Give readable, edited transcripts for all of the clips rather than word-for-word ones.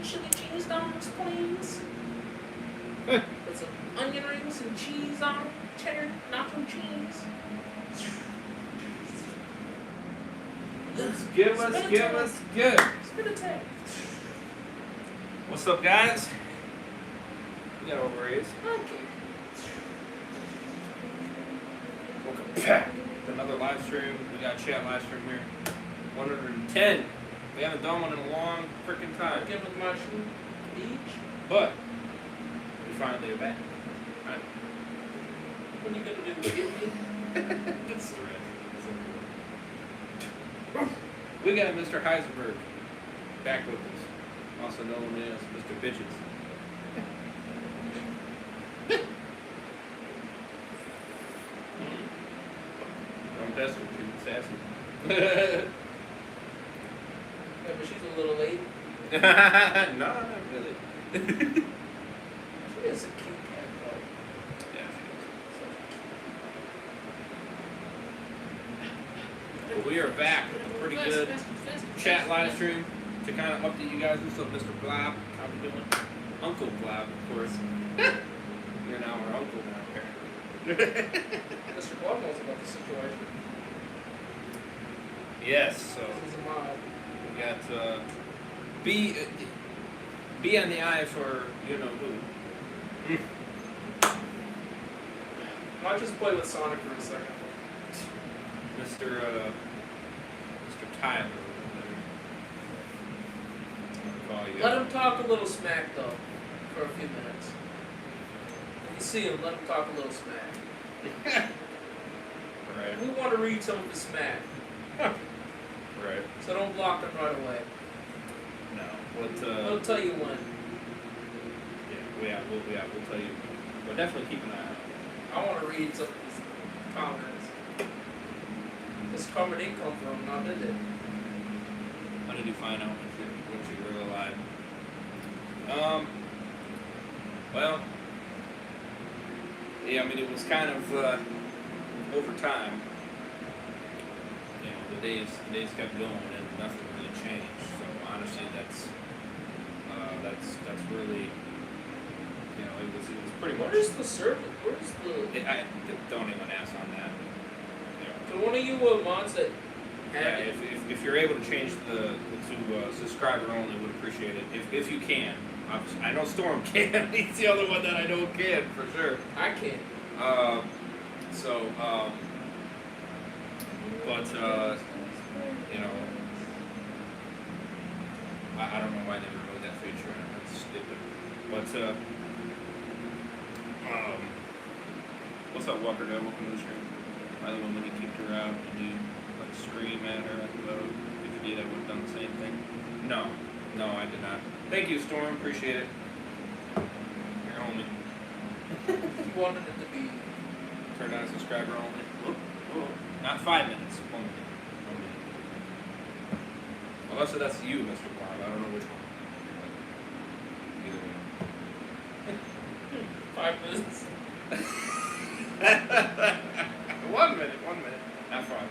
chili cheese dogs, please. With some onion rings and cheese on them. Cheddar, nacho cheese. Let's give us good. Spit a tail. What's up, guys? We got ovaries. Okay. Welcome back to another live stream. We got Chat-Livestream here. 110. We haven't done one in a long freaking time. Again with my shoe. Beach. But we finally are back. Right? What are you gonna do? Get me? That's the red. We got Mr. Heisenberg back with us, also known as Mr. Bitches. I'm testing you, sassy. Yeah, but she's a little late. No, not really. She is a cute cat, though. Yeah, she is. Well, we are back with a pretty good chat live stream to kind of update you guys. What's up, Mr. Blob? How we doing? Uncle Blob, of course. You're now our uncle now, apparently. Mr. Blood knows about the situation. Yes, so He's a mod. we got be on the eye for you know who. Might just play with Sonic for a second. Mr. Tyler. Let him talk a little smack, though, for a few minutes. If you see him, let him talk a little smack. Right. We want to read some of his smack, Right. so don't block him right away. No. What? We'll tell you when. Yeah. We'll tell you. We'll definitely keep an eye out. I want to read some of his comments. This comment didn't come from, now did it? When did you find out when you were alive? Well, yeah, I mean, it was kind of over time. You know, the days kept going and nothing really changed. So honestly, that's really, you know, it was pretty much. Where's the servant? Where's the? I don't even ask on that. You know. So one of you mods that. Yeah, if you're able to change to subscriber only, would appreciate it. If you can. I know Storm can. He's the other one that I know can, for sure. I can't. You know, I don't know why they removed that feature. That's stupid. But, what's up, Walker Dad? Welcome to the stream. By the way, when you kicked her out, did you scream at her at the vote? If you did, I would have done the same thing. No, I did not. Thank you, Storm. Appreciate it. You're homie. You wanted it to be. Turn on subscriber only. Not 5 minutes. 1 minute. Unless that's you, Mr. Bob. I don't know which one. Either way. 5 minutes. 1 minute. Not 5.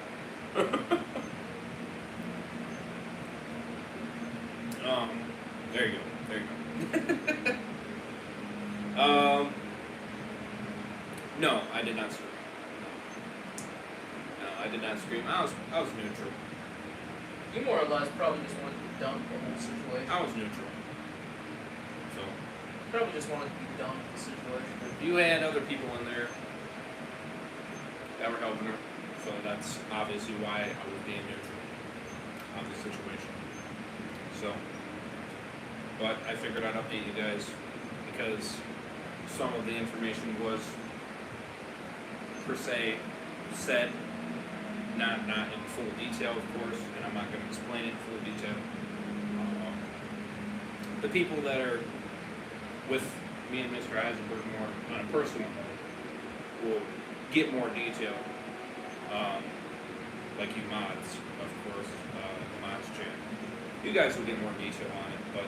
There you go. No, I did not scream. No, I did not scream. I was neutral. You more or less probably just wanted to be done with the whole situation. I was neutral. So Probably just wanted to be done with the situation. you had other people in there that were helping her, so that's obviously why I was being neutral of the situation. So, but I figured I'd update you guys because some of the information was per se said, not in full detail, of course, and I'm not going to explain it in full detail. The people that are with me and Mr. Heisenberg more on a personal note will get more detail, like you mods, of course, the mods chat. You guys will get more detail on it, but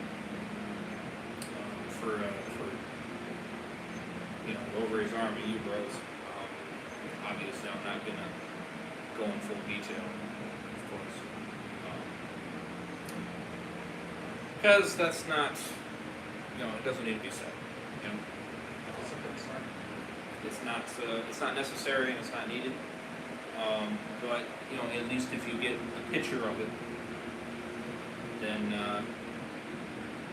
for you know, over his army, you bros, obviously I'm not gonna go in full detail, of course. Because that's not, it doesn't need to be said. You know, it's not necessary and it's not needed. But at least if you get a picture of it, then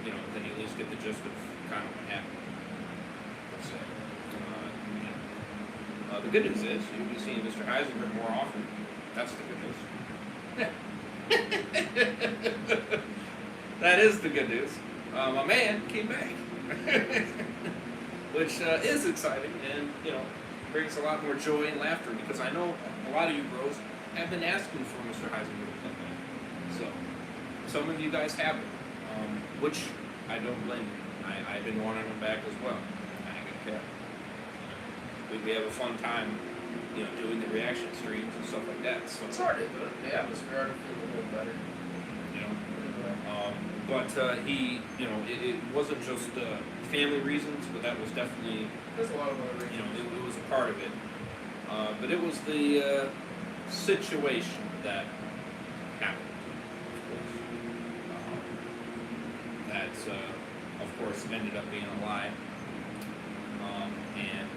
then you at least get the gist of kind of what happened. So, the good news is you'll be seeing Mr. Heisenberg more often. That's the good news. That is the good news. My man came back, which is exciting and brings a lot more joy and laughter because I know a lot of you bros have been asking for Mr. Heisenberg to come back. So some of you guys have it, which I don't blame you. I've been wanting him back as well. I ain't gonna care. We have a fun time, doing the reaction streams and stuff like that. So It's hard to do it. The atmosphere ought to feel a little better. But it wasn't just family reasons, but that was definitely, There's a lot of other reasons. it was a part of it. But it was the situation that happened, that, of course, ended up being a lie. And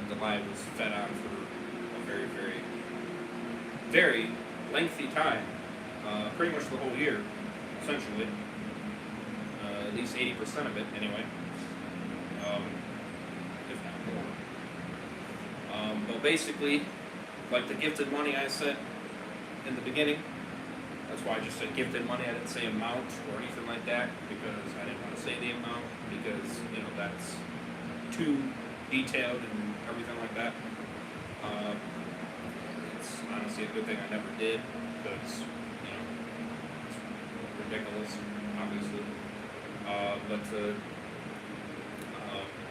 the lie was fed on for a very, very, very lengthy time, pretty much the whole year, essentially. At least 80% of it, anyway, if not more. But basically, like the gifted money I said in the beginning, that's why I just said gifted money. I didn't say amount or anything like that because I didn't want to say the amount because that's too detailed and everything like that. It's honestly a good thing I never did because it's ridiculous, obviously. But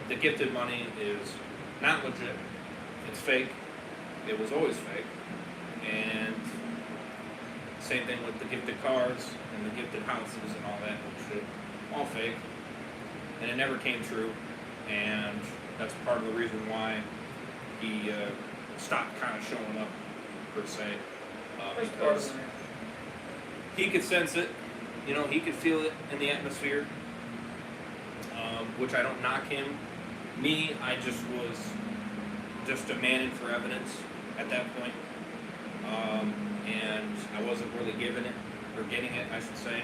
the gifted money is not legit. It's fake. It was always fake. And same thing with the gifted cars and the gifted houses and all that bullshit. All fake. And it never came true. And that's part of the reason why he stopped kind of showing up, per se. Because he could sense it. He could feel it in the atmosphere. Which I don't knock him. Me, I just was just a man in for evidence at that point. And I wasn't really giving it, or getting it, I should say.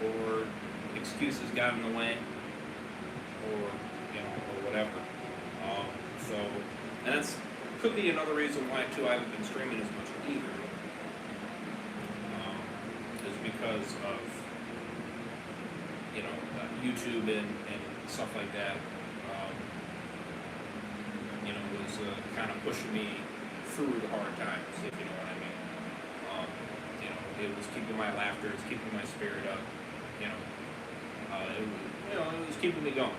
Or excuses got in the way. Or, or whatever. And that's could be another reason why, too, I haven't been streaming as much either. Is because of YouTube and stuff like that, was kind of pushing me through the hard times, if you know what I mean. It was keeping my laughter, it's keeping my spirit up, it was keeping me going.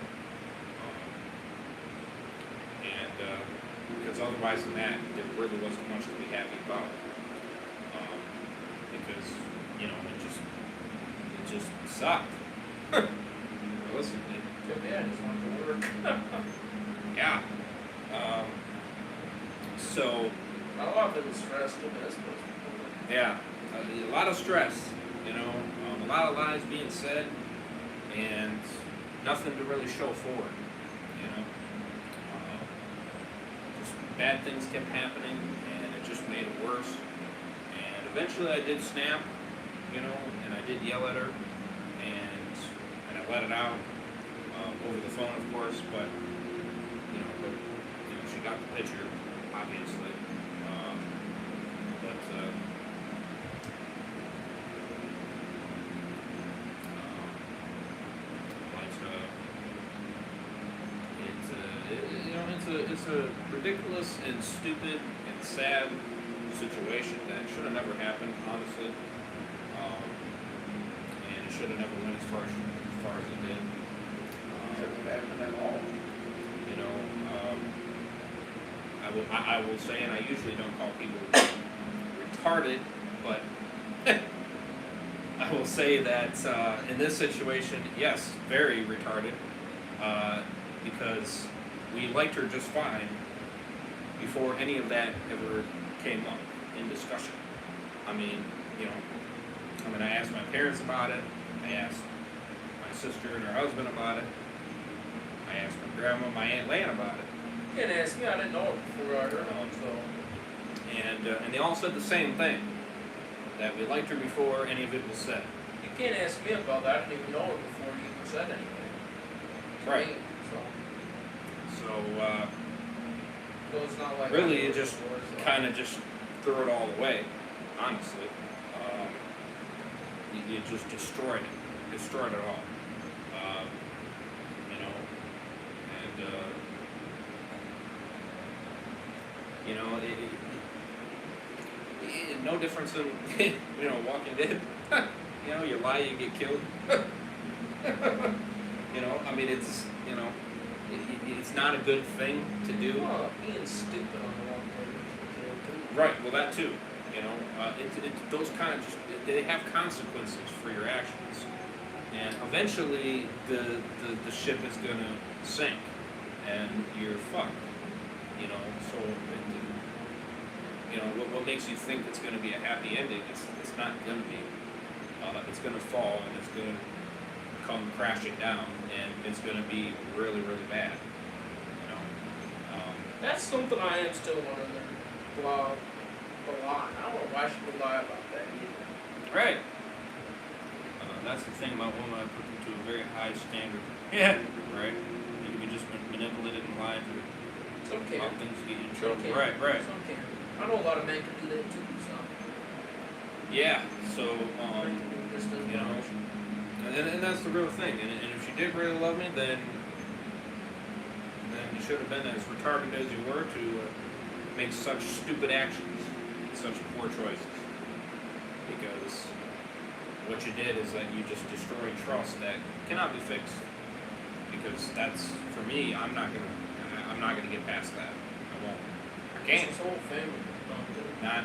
Because otherwise than that, there really wasn't much to be happy about. Because, it just sucked. Listen, Too bad it's not going to work. yeah. So. A lot of it was stress to this, Yeah, a lot of stress, a lot of lies being said, and nothing to really show for it, Just bad things kept happening, and it just made it worse. And eventually I did snap, and I did yell at her, and I let it out over the phone, of course, but she got the picture, obviously. It's a ridiculous and stupid and sad situation that should have never happened, honestly. And it should have never went as far as it did. shouldn't have happened at all. I will say, and I usually don't call people retarded, but I will say that in this situation, yes, very retarded, because we liked her just fine before any of that ever came up in discussion. I asked my parents about it. I asked sister and her husband about it. I asked my grandma, my Aunt Lan about it. You can't ask me, I didn't know it before I heard of it, so. And they all said the same thing, that we liked her before any of it was said. You can't ask me about that, I didn't even know it before you even said anything. Right. Me, So, so it's not like. really I it knew just before, so. kind of just threw it all away, honestly. You just destroyed it all. You know, and you know, no difference in you know, Walking Dead. You know, you lie, you get killed. You know, I mean, it's, you know, it's not a good thing to do. Oh, being stupid on the wrong way. Right, well, that too. You know, those kind of just, they have consequences for your actions. And eventually, the ship is going to sink, and you're fucked. You know, so, you know, what makes you think it's going to be a happy ending, it's not going to be. It's going to fall, and it's going to come crashing down, and it's going to be really, really bad. You know, That's something I am still wondering. Well, a lot. I don't know why she would lie about that either. right. That's the thing about women. I put them to a very high standard. Yeah. Right. You can just manipulate it and lie to Some can. about things to get you in Some trouble. can. Right. Right. Some can. I know a lot of men can do that too, so. Yeah. So, Just you know, and that's the real thing. And if she did really love me, then you should have been as retarded as you were to make such stupid actions, such poor choices. Because what you did is that you just destroyed trust that cannot be fixed. Because that's, for me, I'm not gonna get past that. I won't. I can't. This whole family.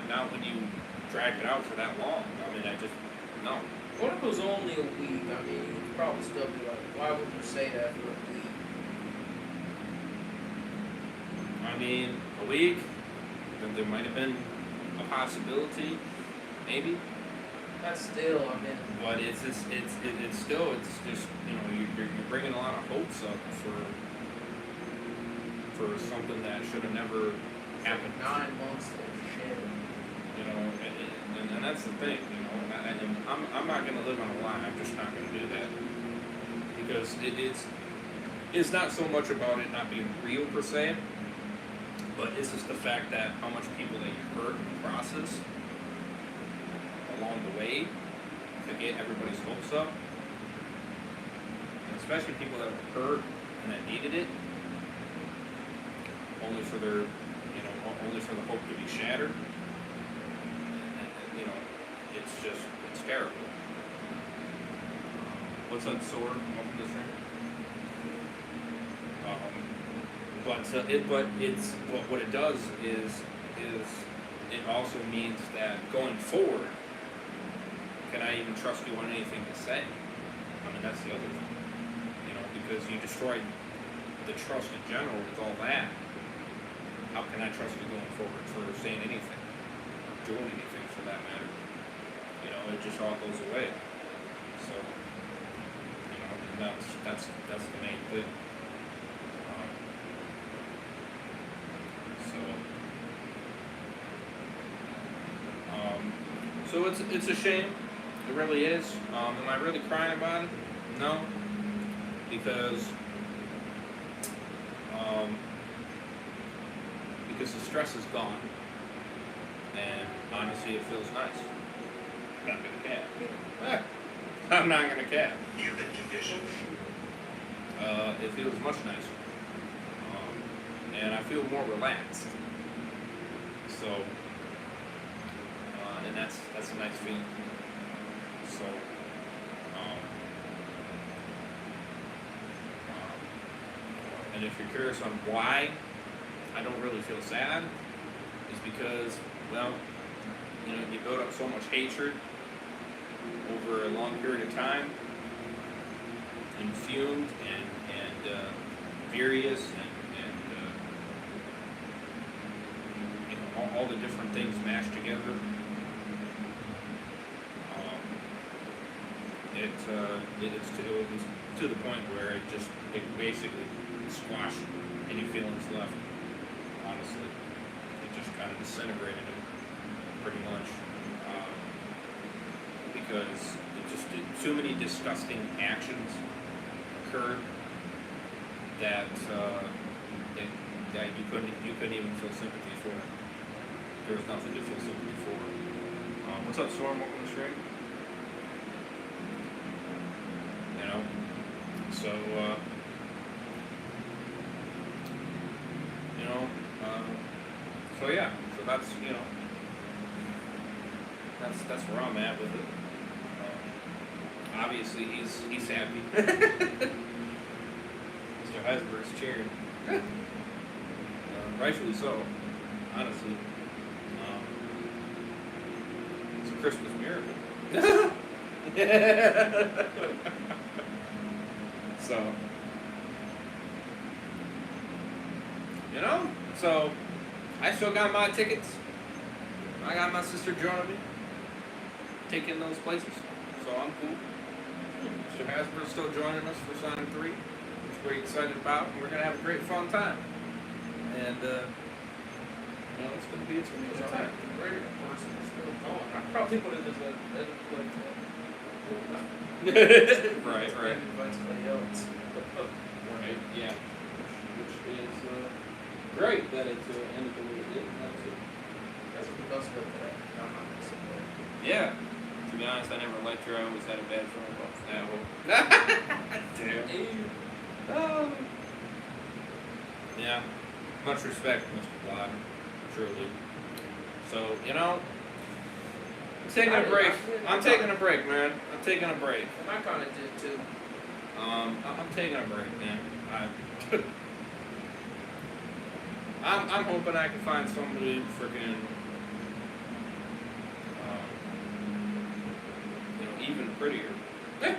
Not when you drag it out for that long. I mean, I just no. What if it was only a week? I mean, you'd probably still be like, why would you say that for a week? I mean, a week. Then there might have been a possibility, maybe. That's still, I mean. But it's just, it's still, it's just, you know, you're bringing a lot of hopes up for something that should have never happened. 9 months of shit. You know, and that's the thing, you know, and I'm not going to live on a lie. I'm just not going to do that. Because it's not so much about it not being real per se, but it's just the fact that how much people that you hurt in the process along the way to get everybody's hopes up, and especially people that were hurt and that needed it, only for their, you know, only for the hope to be shattered. And you know, it's terrible. What's that sword? Open this thing. But it's what it does is it also means that going forward, can I even trust you on anything to say? I mean, that's the other thing. You know, because you destroyed the trust in general with all that. How can I trust you going forward for saying anything, or doing anything for that matter? You know, it just all goes away. So, you know, and that's the main thing. So it's a shame. It really is. Am I really crying about it? No, because the stress is gone, and honestly, it feels nice. I'm not gonna cap. I'm not gonna cap. It feels much nicer, and I feel more relaxed. So, and that's a nice feeling. So, and if you're curious on why I don't really feel sad, is because, well, you know, you build up so much hatred over a long period of time, and fumed and furious and you know, all the different things mashed together. to the point where it basically squashed any feelings left. Honestly, it just kind of disintegrated it pretty much because too many disgusting actions occurred that you couldn't even feel sympathy for. There was nothing to feel sympathy for. What's up, Storm? Welcome to the stream. You know, so you know, so yeah, so that's that's where I'm at with it. Obviously, he's happy. Mr. Heisenberg's cheering. Rightfully so, honestly. It's a Christmas miracle. So, so I still got my tickets. I got my sister joining me, taking those places. So I'm cool. Mr. Hasbro's still joining us for Sign 3, which we're excited about, and we're gonna have a great fun time. And it's gonna be a good time. Great person is still going. I probably would have just let him play. Right. Invite somebody else. Right. Yeah. Which is great that it ended the way it did. That's what does good for that. I'm not gonna say that. Yeah. To be honest, I never liked her. I always had a bad feeling about that. Damn. Yeah. Much respect, Mr. Block. Truly. So, I'm taking a break. I'm taking a break, man. I'm taking a break. And I kind of did too. I'm taking a break, man. I'm hoping I can find somebody freaking, even prettier. Yeah.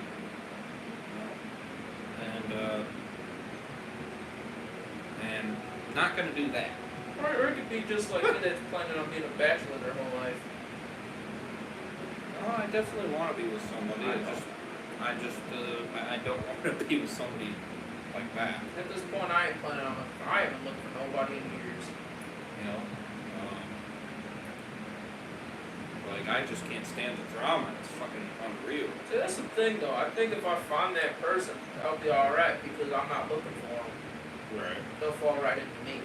And not gonna do that. Or it could be just like that's planning on being a bachelor their whole life. Oh, I definitely want to be with somebody. I don't want to be with somebody like that. At this point, I ain't planning on. I haven't looked for nobody in years. Like I just can't stand the drama. It's fucking unreal. See, that's the thing, though. I think if I find that person, I'll be all right because I'm not looking for them. Right. They'll fall right into me.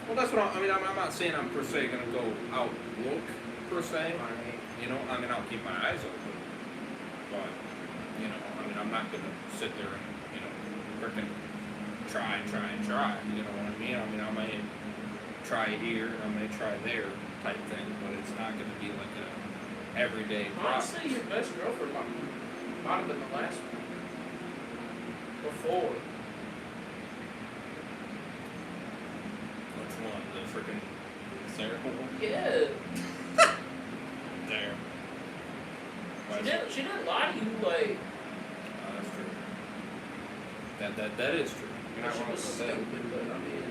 Well, that's what I'm not saying I'm per se gonna go out look per se. I'll keep my eyes open. But I'm not gonna sit there and freaking try. You know what I mean? I may try here, I may try there type thing, but it's not gonna be like a everyday process. Honestly, your best girlfriend might have been the last one. Before. Which one? The freaking Sarah one? Yeah. There. She didn't lie to you, like. That's true. That is true. You're not She wrong was about that. stupid, but I mean.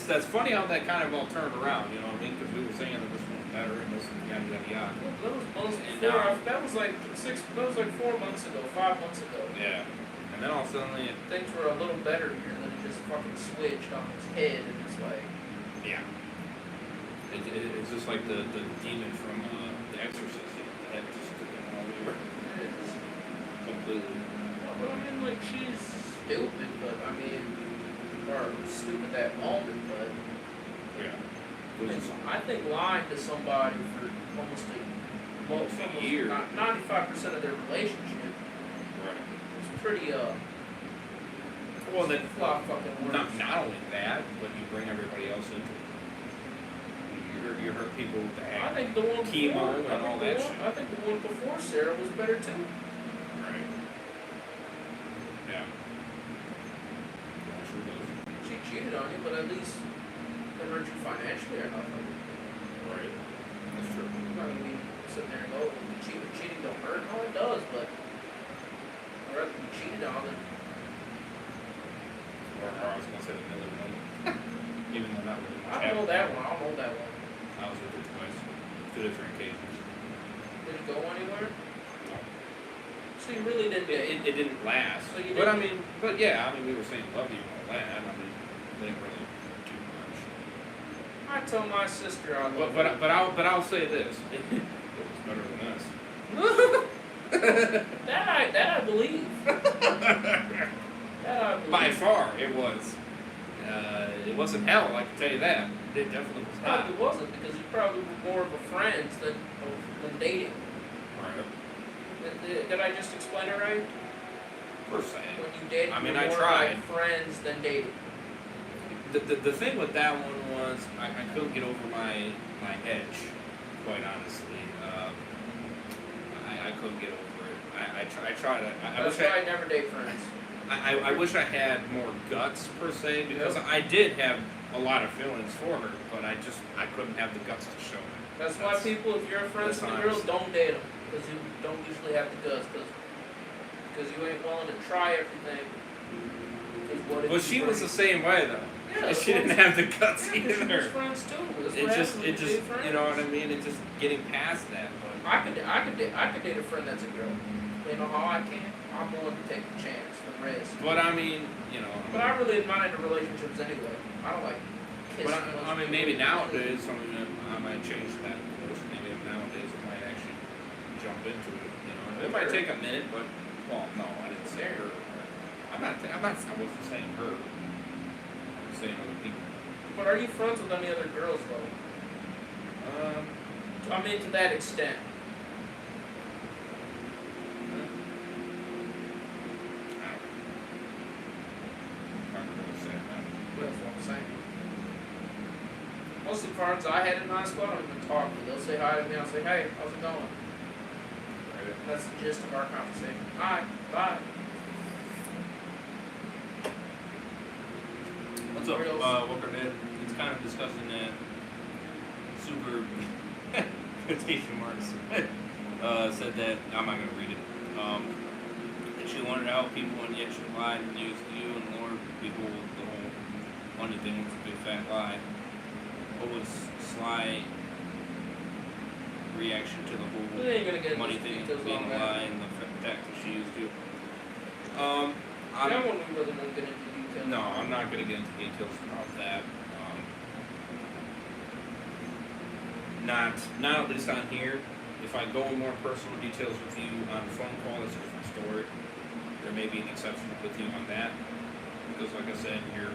That's funny how that kind of all turned around, you know what I mean? Because we were saying that this one's better and this one yada yada yada. That was that was like 4 months ago, 5 months ago. Yeah. And then all of a sudden Things were a little better here, then it just fucking switched on its head, and it's like. yeah. It's just like the demon from The Exorcist. The head just took it all over. Completely. But I mean, like, she's stupid, but I mean, or stupid that moment, but. Yeah. I think lying to somebody for almost a year. 95% of their relationship Right. is pretty, Well, then, flop fucking words. not only that, but you bring everybody else into it. You hurt people with the I think the one chemo before, and all that shit. I think the one before Sarah was better too. Right. Yeah. Sure does. She cheated on you, but at least it hurt you financially or nothing. Right. That's true. I mean, sit there and go, cheating don't hurt. No, it does, but I'd rather be cheated on than. Or I was gonna say the Miller one. Even though that was I don't know that one. I don't know that one. I was with her twice. 2 different occasions. Did it go anywhere? No. So So you really didn't date. It didn't last. So you But I didn't- mean, but yeah, I mean, we were saying love you and all that. I mean, we didn't really do much. I tell my sister I love her. But I'll say this: it was better than us. That I believe. That I believe. By far, it was. It wasn't hell, I can tell you that. It definitely was not. Probably wasn't because you probably were more of a friend than dating. Right. Did I just explain it right? Per se. When you dated, I mean, you I were more tried. like friends than dating. The thing with that one was I couldn't get over my edge, quite honestly. I couldn't get over it. I tried. That's why I never date friends. I wish I had more guts per se because Yep. I did have a lot of feelings for her, but I couldn't have the guts to show it. That's why people, if you're friends with a girl, don't date them because you don't usually have the guts because you ain't willing to try everything. But she was the same way though. Yeah, She didn't have the guts She was either. friends too. That's It what just happens when you date friends. you know what I mean. It just getting past that. But I could date a friend that's a girl. You know how I can? I'm willing to take the chance, the risk. But I mean, you know. But I really admire the relationships anyway. I don't like kissing. But I mean, maybe nowadays, I might change that. Maybe nowadays I might actually jump into it. You know, it might take a minute, but well, no, I didn't say her. I wasn't saying her. I was saying other people. But are you friends with any other girls though? I mean, to that extent. That's what I'm saying. Most of the friends I had in high school, I don't even talk to. They'll say hi to me. I'll say, hey, how's it going? That's the gist of our conversation. Hi, bye. What's up, Walker Dad? It's kind of discussing that super quotation marks said that I'm not gonna read it. That she wanted to help people and yet she lied and used you and lured people with the whole money thing was a big fat lie. What was Sly reaction to the We whole ain't gonna get money into thing details being on a that. lie and the fact that she used you? That one we really won't get into detail. No, I'm not going to get into details about that. Not at least on here. If I go in more personal details with you on a phone call, that's a different story. There may be an exception with you on that. Because like I said, you're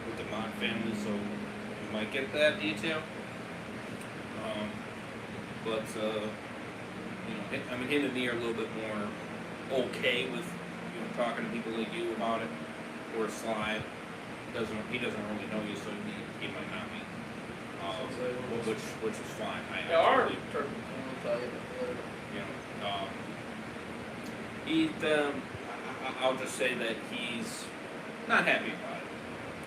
with the Mott family, so you might get that detail. But you know, I mean, him and me are a little bit more okay with talking to people like you about it. Or Sly he doesn't really know you, so he might not be. Which is fine. Yeah, our totally- turkey will tell you later. you know, I'll just say that he's not happy about it.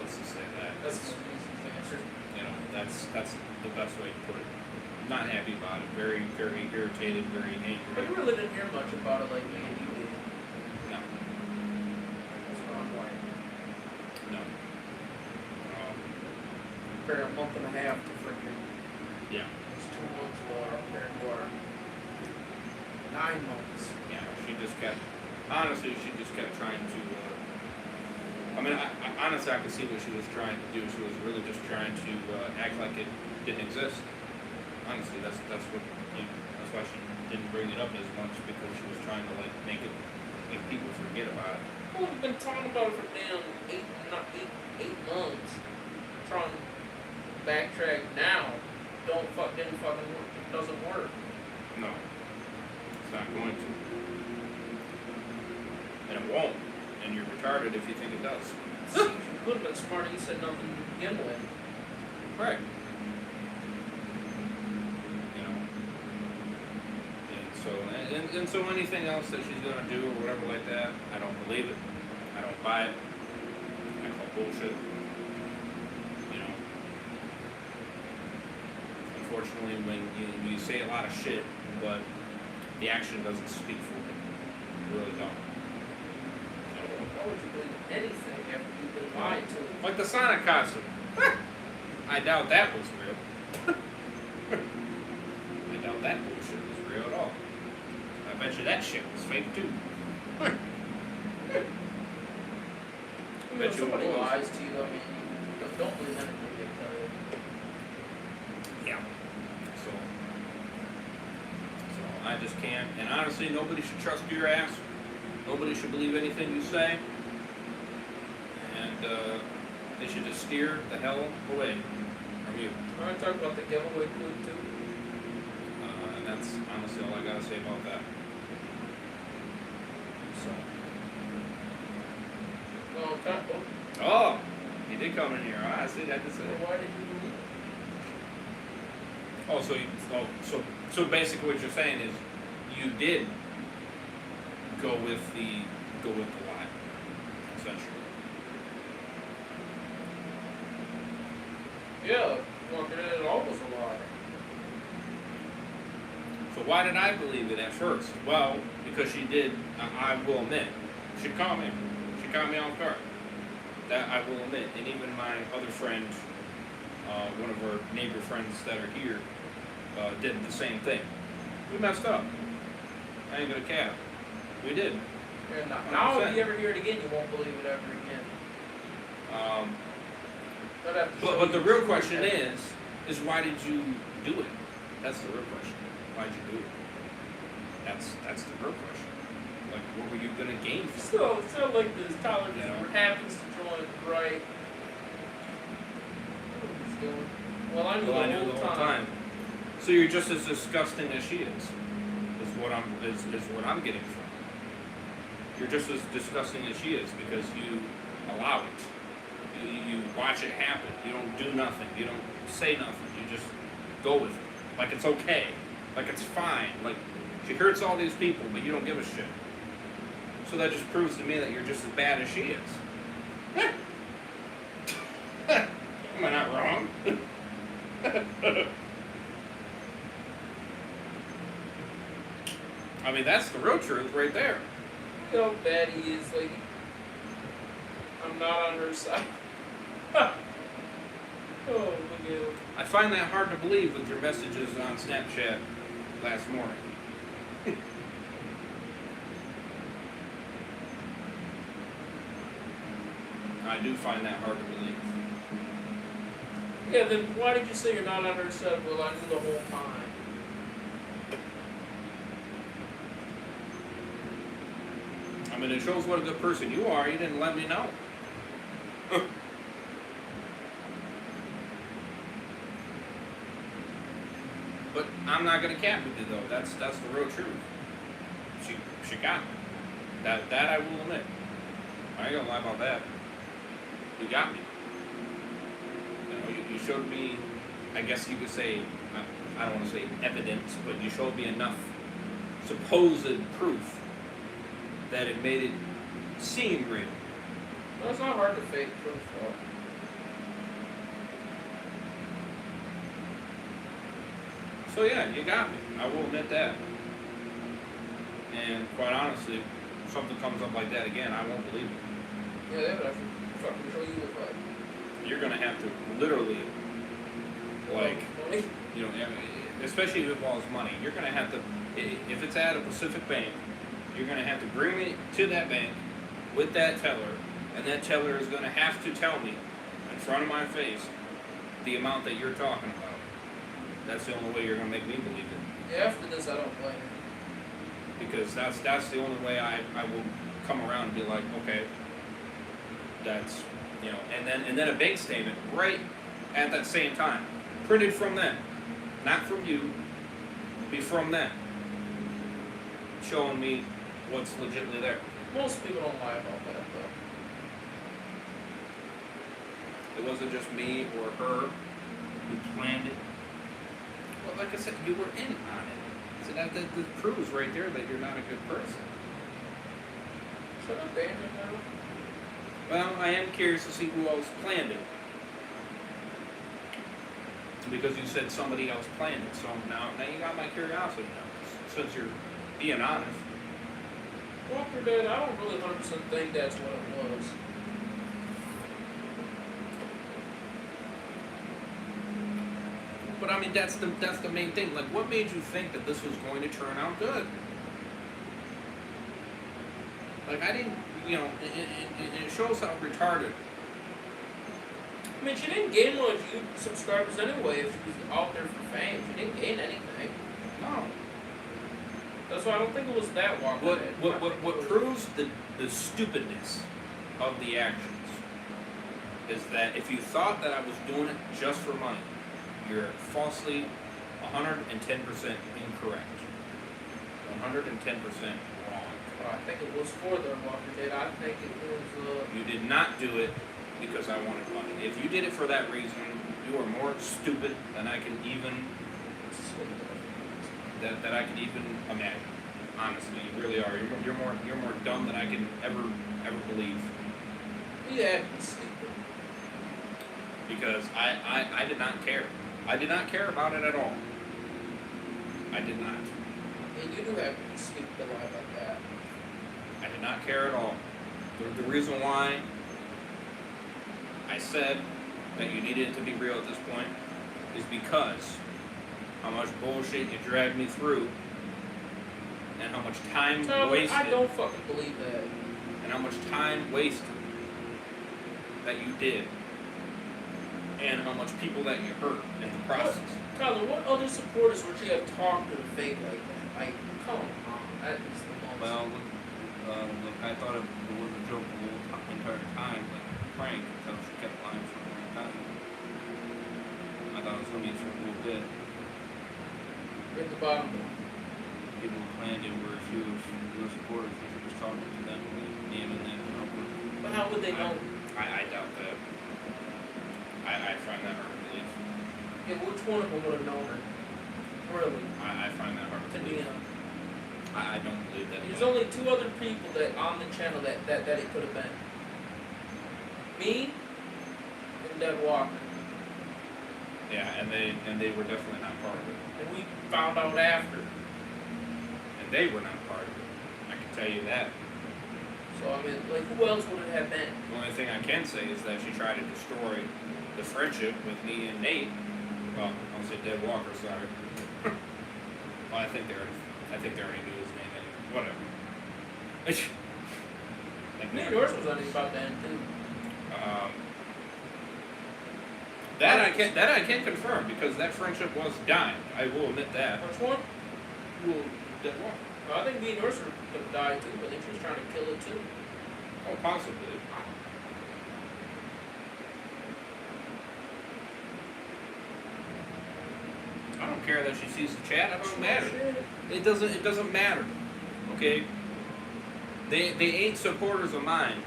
Let's just say that. That's the easiest answer. You know, that's the best way to put it. Not happy about it. Very, very irritated. Very But you angry. really didn't hear much about it like me and you did. No, That's what I'm like. no. Compare a month and a half to freaking Yeah, it's 2 months water, compared to our 9 months. yeah. She just kept. Honestly, she just kept trying to. I mean, honestly, I could see what she was trying to do. She was really just trying to act like it didn't exist. Honestly, that's what. That's why she didn't bring it up as much because she was trying to make people forget about it. Well, we've been talking about it for damn 8 months. Trying to backtrack now. Didn't fucking work. It doesn't work. No, it's not going to, and it won't. And you're retarded if you think it does. See, if you could have been smarter, you said nothing to begin with. Right. You know. And so anything else that she's gonna do or whatever like that, I don't believe it. I don't buy it. I call bullshit. You know. Unfortunately, when you say a lot of shit, but the action doesn't speak for it. You really don't. Why would you believe anything after you've been lied to? Like the Sonic costume. I doubt that was real. I doubt that bullshit was real at all. I bet you that shit was fake too. I mean, Bet if you somebody it was. lies to you, I mean, don't believe anything they tell you. Yeah. So I just can't. And honestly, nobody should trust your ass. Nobody should believe anything you say. And they should just steer the hell away from you. I want to talk about the giveaway food too. And that's honestly all I gotta say about that. So. No, okay. Oh, he did come in here. I see. I just said. Well, why did you leave? Oh, so basically, what you're saying is, you did go with the lie, essentially. Yeah, walking in it all was a lie. So why did I believe it at first? Well, because she did. I will admit, she caught me. She caught me off guard. That I will admit, and even my other friend, one of our neighbor friends that are here, did the same thing. We messed up. I ain't gonna cap. We did. And now if you ever hear it again, you won't believe it ever again. But the real question is why did you do it? That's the real question. Why'd you do it? That's the real question. Like, what were you gonna gain from it? So it's not like this college You know? happens to join right. What he's doing? Well, I knew Well, I the knew whole the whole time. So you're just as disgusting as she is what I'm getting from. You're just as disgusting as she is because you allow it. You watch it happen. You don't do nothing. You don't say nothing. You just go with it. Like it's okay. Like it's fine. Like she hurts all these people, but you don't give a shit. So that just proves to me that you're just as bad as she is. Am I not wrong? I mean, that's the real truth right there. You know how bad he is. Like, I'm not on her side. Oh, look at him. I find that hard to believe with your messages on Snapchat last morning. I do find that hard to believe. Yeah, then why did you say you're not on her side? Well, I knew the whole time. I mean, it shows what a good person you are. You didn't let me know. But I'm not gonna cap with you though. That's the real truth. She got me. That I will admit. I ain't gonna lie about that. You got me. You know, you showed me. I guess you could say. I don't want to say evidence, but you showed me enough supposed proof that it made it seem real. Well, it's not hard to fake proof, though. So yeah, you got me. I will admit that. And quite honestly, if something comes up like that again, I won't believe it. Yeah, they would have to fucking show you look like. You're gonna have to literally, like, Money? you know, especially if it involves money, you're gonna have to, if it's at a Pacific bank, you're gonna have to bring me to that bank with that teller, and that teller is gonna have to tell me in front of my face the amount that you're talking about. That's the only way you're gonna make me believe it. Yeah, after this, I don't blame you. Because that's the only way I will come around and be like, okay, that's, you know, and then a bank statement right at that same time, printed from them, not from you, be from them, showing me what's legitimately there. Most people don't lie about that, though. It wasn't just me or her who planned it. Well, like I said, you were in on it. So that proves right there that you're not a good person. Should I ban him now? Well, I am curious to see who else planned it. Because you said somebody else planned it, so now you got my curiosity now. Since you're being honest. Walker Dead, I don't really 100% think that's what it was. But I mean, that's the main thing. Like, what made you think that this was going to turn out good? Like, I didn't, you know, it shows how retarded. I mean, she didn't gain much YouTube subscribers anyway if she was out there for fame. She didn't gain anything. No. That's why I don't think it was that walk. What proves the stupidness of the actions is that if you thought that I was doing it just for money, you're falsely 110% incorrect. 110% wrong. Well, I think it was for the Walker Dead. I think it was. You did not do it because I wanted money. If you did it for that reason, you are more stupid than I can even that I can even imagine. Honestly, you really are. You're more dumb than I can ever believe. Yeah, stupid. Because I did not care. I did not care about it at all. I did not. And you do have to be stupid to lie like that. I did not care at all. The reason why I said that you needed it to be real at this point is because how much bullshit you dragged me through and how much time wasted. I don't fucking believe that. And how much time wasted that you did. And how much people that you hurt in the process. Tyler, what other supporters would you have talked to the fake like that? Like, come on, that is the most. Well, look, I thought it was a joke the whole entire time, like a prank, until she kept lying for a long time. I thought it was going to be for a little bit. At the bottom. People planned it where she was real supporters, and she was talking to them, naming them, and helping. But how would they know? I doubt that. I find that hard to believe. Yeah, which one of them would have known her? Really? I find that hard to To believe. DM. I don't believe that. There's only two other people that on the channel that it could have been. Me and Deb Walker. Yeah, and they were definitely not part of it. And we found out after. And they were not part of it. I can tell you that. So I mean, like, who else would it have been? The only thing I can say is that she tried to destroy the friendship with me and Nate. Well, I'll say Deb Walker, sorry. Well, I think they already knew his name anyway. Whatever. Me and yours was only about then too. That I can confirm because that friendship was dying. I will admit that. Which one? Well, Deb Walker. Well, I think me and yours were gonna die too, but I think she was trying to kill it too. Oh, possibly. I don't care that she sees the chat. It doesn't matter. It doesn't matter. Okay. They ain't supporters of mine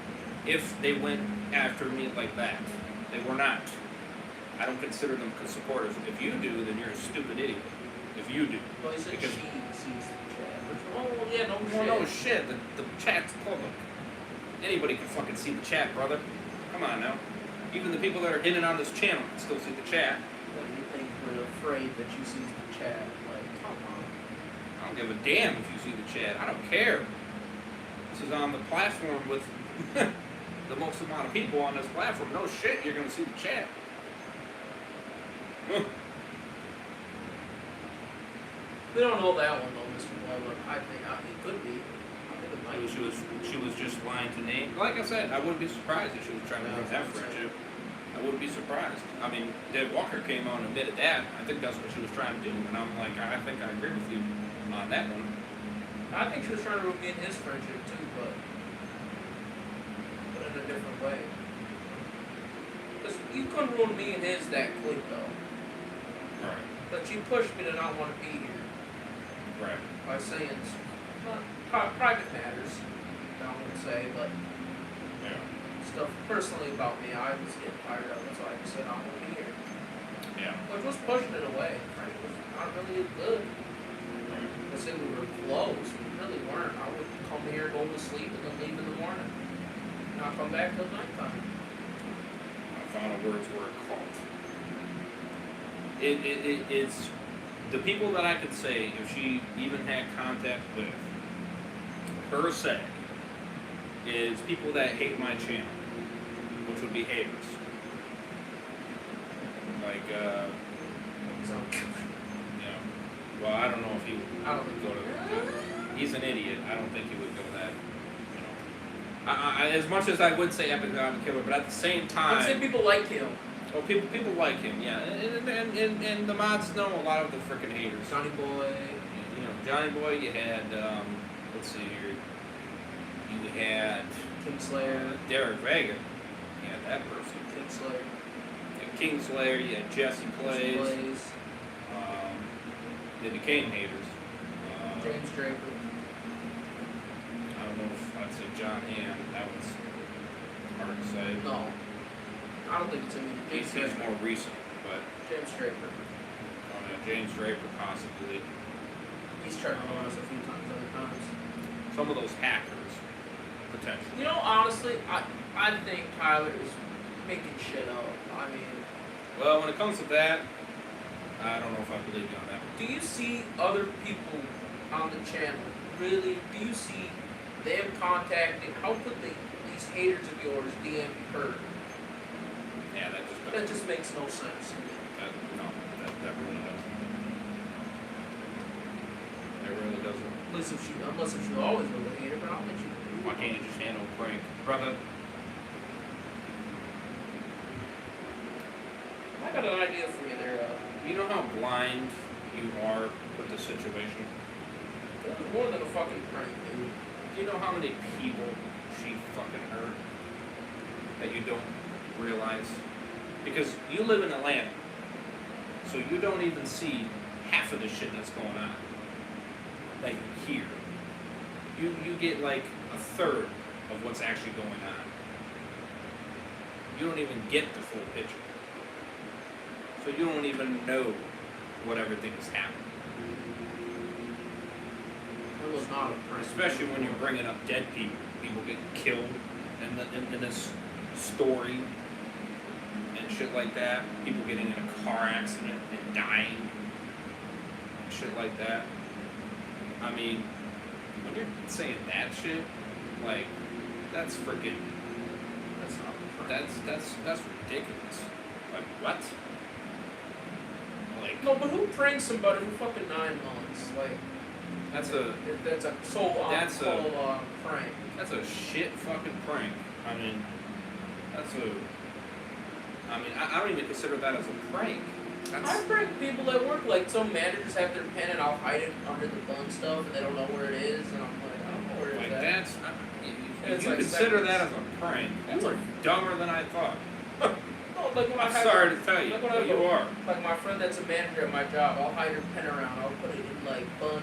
if they went after me like that. They were not. I don't consider them supporters. If you do, then you're a stupid idiot. If you do. Well, he said Because- she sees the chat. Oh, yeah, no Well, shit. no shit. The chat's public. Anybody can fucking see the chat, brother. Come on now. Even the people that are hidden on this channel can still see the chat. What do you think we're afraid that you see the chat? Like, come on. I don't give a damn if you see the chat. I don't care. This is on the platform with the most amount of people on this platform. No shit, you're gonna see the chat. We don't know that one though, Mr. Weber. I think it could be. I think it might be. She was just lying to Nate. Like I said, I wouldn't be surprised if she was trying to ruin that friendship. I wouldn't be surprised. I mean, Deb Walker came on and admitted that. I think that's what she was trying to do. And I'm like, I think I agree with you on that one. I think she was trying to ruin his friendship too, but in a different way. Because you couldn't ruin me and his that quick though. Right. But you pushed me to not want to be here Right. by saying private matters, I wouldn't say, but Yeah. stuff personally about me, I was getting tired of it, so I just said I want to be here. Yeah. Which was pushing it away. Friendship was not really good. I said we were close, we really weren't. I would come here, go to sleep, and then leave in the morning. Not come back till nighttime. My final words were cult. It's the people that I could say if she even had contact with per se is people that hate my channel, which would be haters. Like So, you know, well, I don't know if he would I don't go to. He's an idiot. I don't think he would go that, you know, As much as I would say Epic God Killer, but at the same time, I'm saying people like him. well, people like him, yeah, and the mods know a lot of the freaking haters. Johnny Boy. You know, Johnny Boy. You had let's see here. You had Kingslayer. Derek Vega. You had that person. Kingslayer. Kingslayer. You had Jesse Plays. Plays. The Decaying haters. James Draper. I don't know if I'd say John Hamm. That was hard to say. No. I don't think it's him. He's more recent, but James Draper. James Draper possibly. He's tried to run us a few times, other times. Some of those hackers, potentially. You know, honestly, I think Tyler is making shit up. I mean, Well, when it comes to that, I don't know if I believe you on that. do you see other people on the channel? Really? Do you see them contacting? How could these haters of yours DM her? Yeah, that just That doesn't. just makes no sense. That really doesn't. That really doesn't. Unless if she always was a hater, but I don't think she. Why can't you just handle a prank, brother? I got an idea for you there. You know how blind you are with the situation? That was more than a fucking prank, dude. Do you know how many people she fucking hurt that you don't realize? Because you live in Atlanta, so you don't even see half of the shit that's going on that you hear. You get like a third of what's actually going on. You don't even get the full picture. So you don't even know what everything is happening. It was not a prank. Especially when you're bringing up dead people. People get killed in this story and shit like that. People getting in a car accident and dying and shit like that. I mean, when you're saying that shit, like, that's freaking, That's not a prank. that's ridiculous. Like, what? Like, No, but who pranks somebody for fucking 9 months? Like, that's that's a prank. That's a shit fucking prank. I mean, I don't even consider that as a prank. I prank people at work, like some managers have their pen and I'll hide it under the bun stuff and they don't know where it is and I'm like, I don't know where it's Like at. that's, And if it's you like consider seconds. that as a prank, That's you are like- dumber than I thought. No, like when I I'm have sorry to tell you, like when I but you go- are. Like my friend that's a manager at my job, I'll hide her pen around, I'll put it in like bun.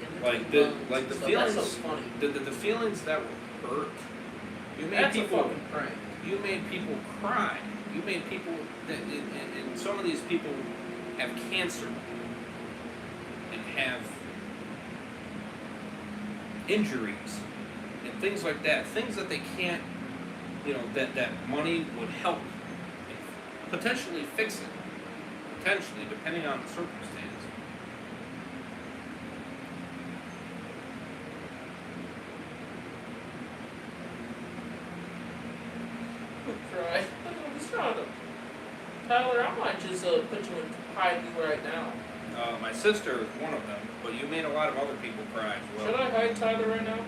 in Like between the buns like and the stuff. feelings, That's so funny. the feelings that were hurt. You made That's people. a fucking prank. You made people cry. You made people that, and some of these people have cancer and have injuries and things like that. Things that they can't, that money would help potentially fix it. Potentially, depending on the circumstance. Try. I'm just trying to. Tyler, I might just put you in hide you right now. My sister is one of them, but you made a lot of other people cry as well. Should I hide Tyler right now?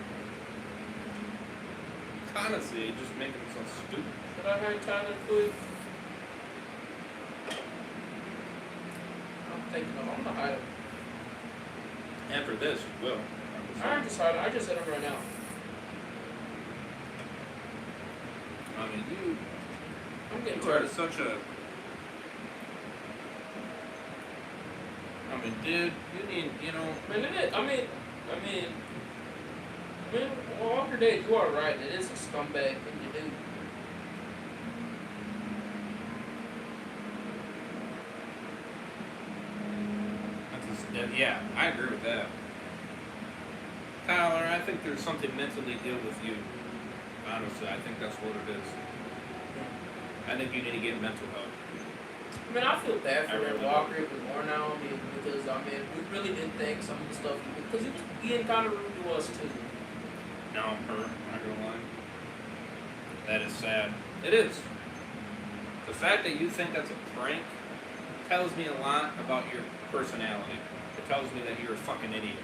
Honestly, just making it so stupid. Should I hide Tyler, please? I'm thinking I'm gonna hide him. After this, you will. I just hide him. I just hit him right now. I mean, I'm getting you are tired. such a. I mean, dude, you need, Man, it is. I mean, Walker Day, you are right. It is a scumbag thing to do. Yeah, I agree with that. Tyler, I think there's something mentally ill with you. Honestly, I think that's what it is. I think you need to get mental help. I mean, I feel bad I for really Walker even more now. I mean, because we really didn't think some of the stuff because he was being kind of rude to us too. No, I'm hurt. I'm not gonna lie. That is sad. It is. The fact that you think that's a prank tells me a lot about your personality. It tells me that you're a fucking idiot.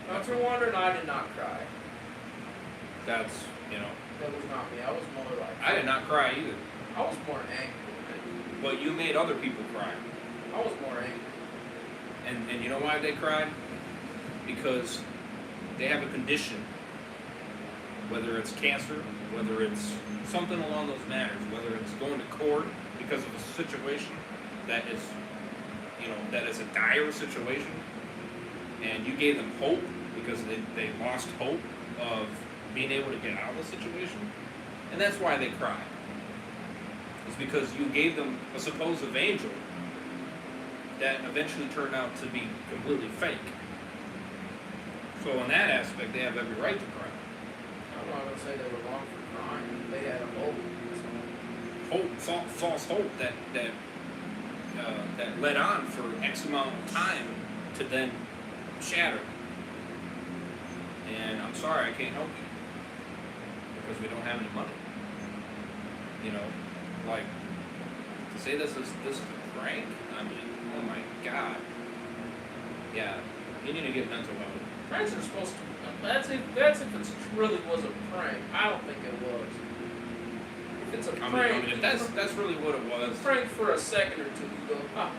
Now, if you're wondering, I did not cry. That's You know, That was not me. I was more like. I did not cry either. I was more angry. But you made other people cry. I was more angry. And you know why they cried? Because they have a condition, whether it's cancer, whether it's something along those matters, whether it's going to court because of a situation that is, you know, that is a dire situation, and you gave them hope because they lost hope of being able to get out of the situation, and that's why they cry. It's because you gave them a supposed angel that eventually turned out to be completely fake. So in that aspect, they have every right to cry. I'm not going to say they were wrong for crying. They had a hope. Hope, false hope that led on for X amount of time to then shatter. And I'm sorry, I can't help you because we don't have any money. You know, like to say this is a prank. I mean, oh my God. Yeah, you need to get mental health. Pranks are supposed to. That's if it really was a prank. I don't think it was. If it's a prank, I mean, if that's really what it was. Prank for a second or two, you go, ah.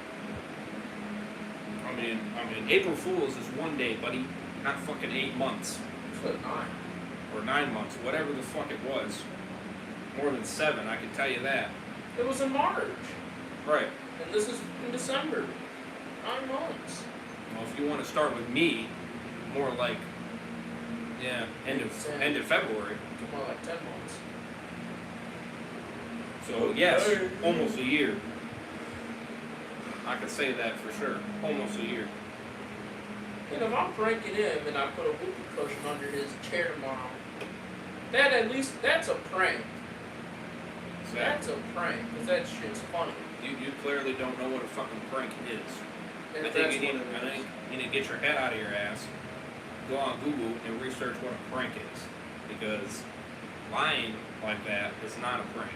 I mean, April Fool's is one day, buddy, not fucking 8 months. But 9. Or 9 months, whatever the fuck it was. More than 7, I can tell you that. It was in March. Right. And this is in December. 9 months. Well, if you want to start with me, more like, yeah, end of February. More like 10 months. So yes, almost a year. I could say that for sure. Almost a year. And if I'm pranking him and I put a whoopee cushion under his chair tomorrow, that at least, that's a prank. Exactly. That's a prank, because that shit's funny. You clearly don't know what a fucking prank is. And I think you need to get your head out of your ass, go on Google and research what a prank is. Because lying like that is not a prank.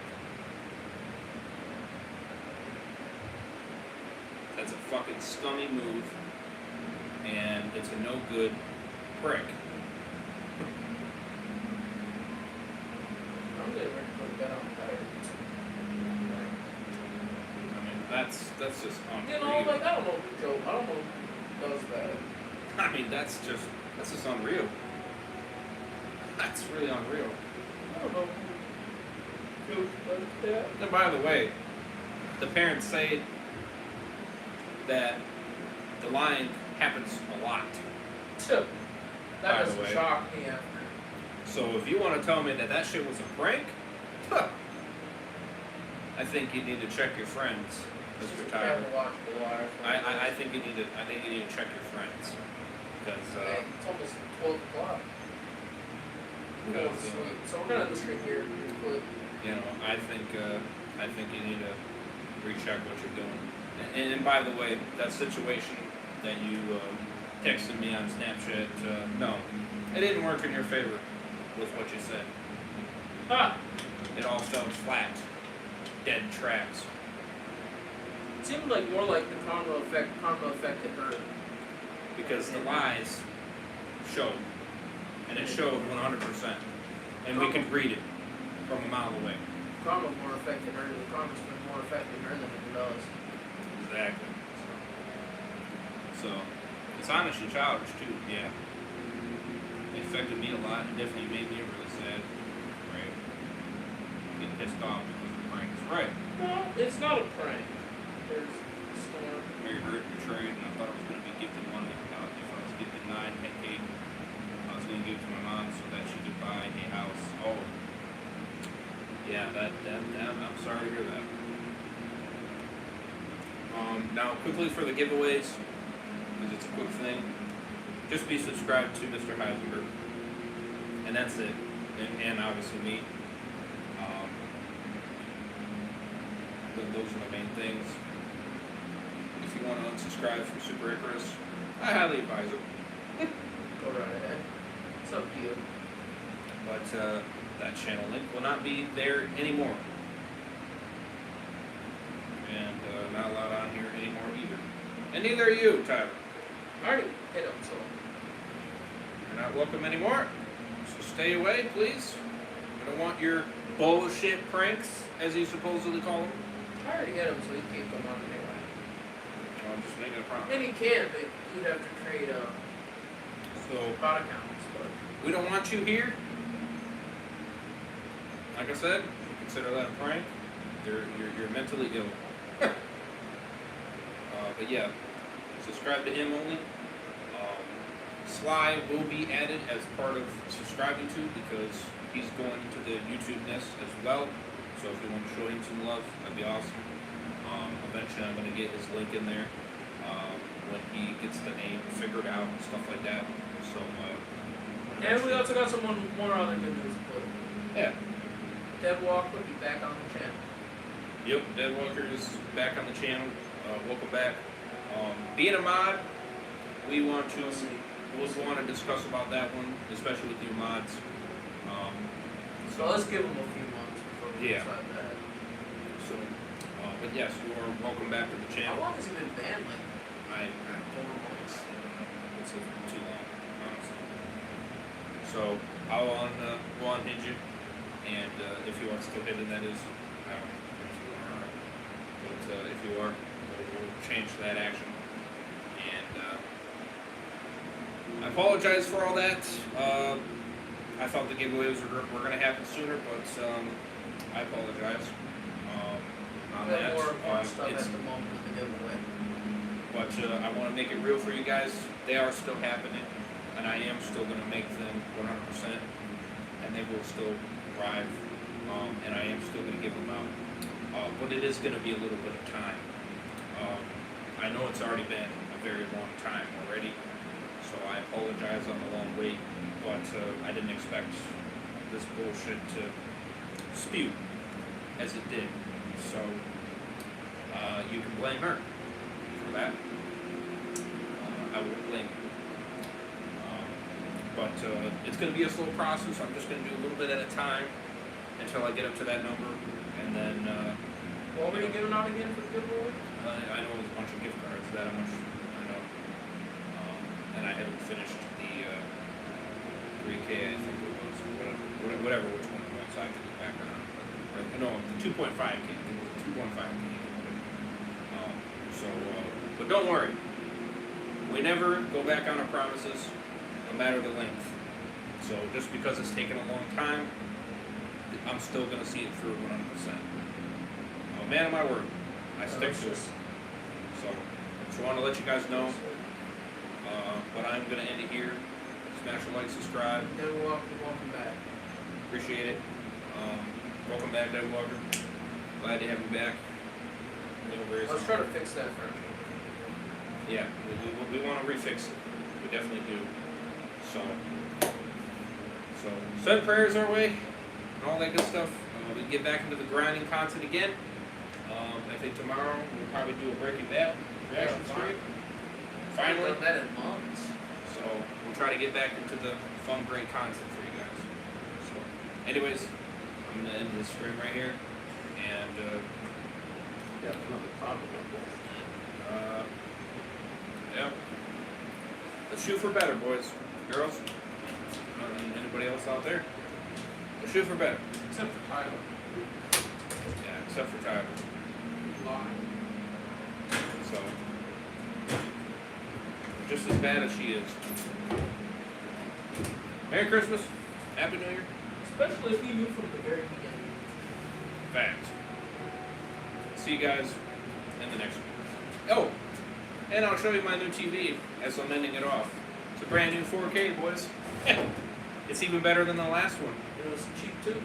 That's a fucking scummy move, and it's a no good prank. I'm getting ready to put that on fire. I mean, that's just unreal. You know, like, I don't know who Joe, I don't know who does that. I mean, that's just unreal. That's really unreal. I don't know who does that. And by the way, the parents say that the lying happens a lot. That By the doesn't way. shock me after. So if you want to tell me that shit was a prank, I think you need to check your friends, Mr. Tyler. I think you need to check your friends because It's almost 12 o'clock. We're going to sleep. So we're going to end the stream here pretty quick. you know I think you need to recheck what you're doing. And by the way, that situation that you texted me on Snapchat, no, it didn't work in your favor with what you said. It all fell flat, dead tracks. It seemed like more like the karma affected her. Because the lies showed, and it showed 100%, and we could read it from a mile away. Karma more affected her. The karma's been more affecting her than it does. Exactly. So, it's honestly childish too, yeah. It affected me a lot. It definitely made me really sad. Right? Getting pissed off because of pranks. Right. No, it's not a prank. There's a storm. Very hurt, betrayed, and I thought I was going to be gifted money. If I was gifted 9 at cake, I was going to give it to my mom so that she could buy a house. Oh. Yeah, I'm sorry to hear that. Now, quickly for the giveaways, because it's a quick thing, just be subscribed to Mr. Heisenberg, and that's it, and obviously me. Those are the main things. If you want to unsubscribe from Super Icarus, I highly advise it. Go right ahead. It's up to you. But that channel link will not be there anymore. And not allowed on here anymore either. And neither are you, Tyler. I already hit him, so. You're not welcome anymore. So stay away, please. We don't want your bullshit pranks, as you supposedly call them. I already had him, so he can't come on anyway. Well, I'm just making a promise. And he can, but you'd have to create a So, bot accounts. But we don't want you here. Like I said, consider that a prank. You're mentally ill. But yeah, subscribe to him only. Sly will be added as part of subscribing to because he's going into the YouTube nest as well. So if you want to show him some love, that'd be awesome. Eventually I'm going to get his link in there when he gets the name figured out and stuff like that. So, and we also got some more other good news. Yeah. Dead Walk will be back on the channel. Yep, Dead Walker is back on the channel. Welcome back. Being a mod, we want to discuss about that one, especially with new mods. So let's give them a few months before we Yeah. decide that. So, but yes, you are welcome back to the How channel. long has he been banned? Like I 4 months. it's too long, honestly. So we'll unhinge you, and if you are still hidden, that is, I don't know if you are, but if you are, we'll change that action. And I apologize for all that. I thought the giveaways were going to happen sooner, but I apologize. On We have that. more stuff It's- at the moment with the giveaway. But I want to make it real for you guys. They are still happening, and I am still going to make them 100%, and they will still arrive, and I am still going to give them out. But it is going to be a little bit of time. I know it's already been a very long time already, so I apologize on the long wait, but I didn't expect this bullshit to spew as it did. So you can blame her for that. I won't blame you. But it's going to be a slow process. I'm just going to do a little bit at a time until I get up to that number, and then What were you giving out again for the giveaway? I know there's a bunch of gift cards. That much I know. And I haven't finished the 3K. I think it was whatever which one it was. I can look back on. No, the 2.5K. It was 2.5K. But don't worry. We never go back on our promises, no matter the length. So just because it's taken a long time, I'm still going to see it through 100%. I'm a man of my word. I stick to it. So just want to let you guys know. But I'm going to end it here. Smash a like, subscribe. Dead Walk, welcome back. Appreciate it. Welcome back, Dead Walker. Glad to have you back. Let's try to fix that first. Yeah, we want to refix it. We definitely do. So send prayers our way and all that good stuff. We can get back into the grinding content again. I think tomorrow we'll probably do a Breaking Bad reaction stream. Finally. Done that in months. So we'll try to get back into the fun, great content for you guys. So, anyways, I'm gonna end this stream right here, and Yeah, another problem. yeah, let's shoot for better, boys, girls, and anybody else out there. Let's shoot for better. Except for Tyler. Yeah, except for Tyler. Lying. So, just as bad as she is. Merry Christmas. Happy New Year. Especially if you knew from the very beginning. Facts. See you guys in the next one. Oh, and I'll show you my new TV as I'm ending it off. It's a brand new 4K, boys. It's even better than the last one. It was cheap too.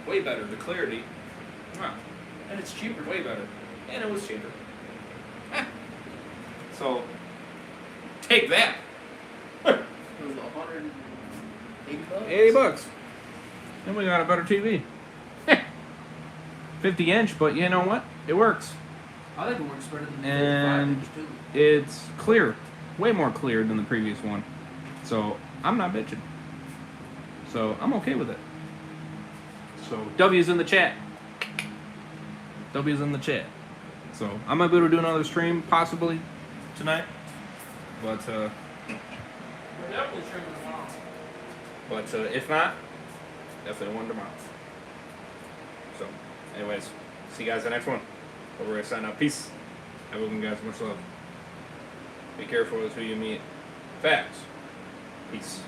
Way better. The clarity. Wow. And it's cheaper. Way better. And it was cheaper. So, take that. It was $180. 80 bucks. Then we got a better TV. 50 inch, but you know what? It works. I think it works better than the And 55 inch too. it's clear. Way more clear than the previous one. So, I'm not bitching. So, I'm okay with it. So, W's in the chat. W's in the chat. So, I might be able to do another stream, possibly, tonight. But, We're definitely streaming tomorrow. But if not, definitely one tomorrow. So, anyways, see you guys in the next one. We're gonna sign out. Peace. Have a good one, guys. Much love. Be careful with who you meet. Facts. Peace.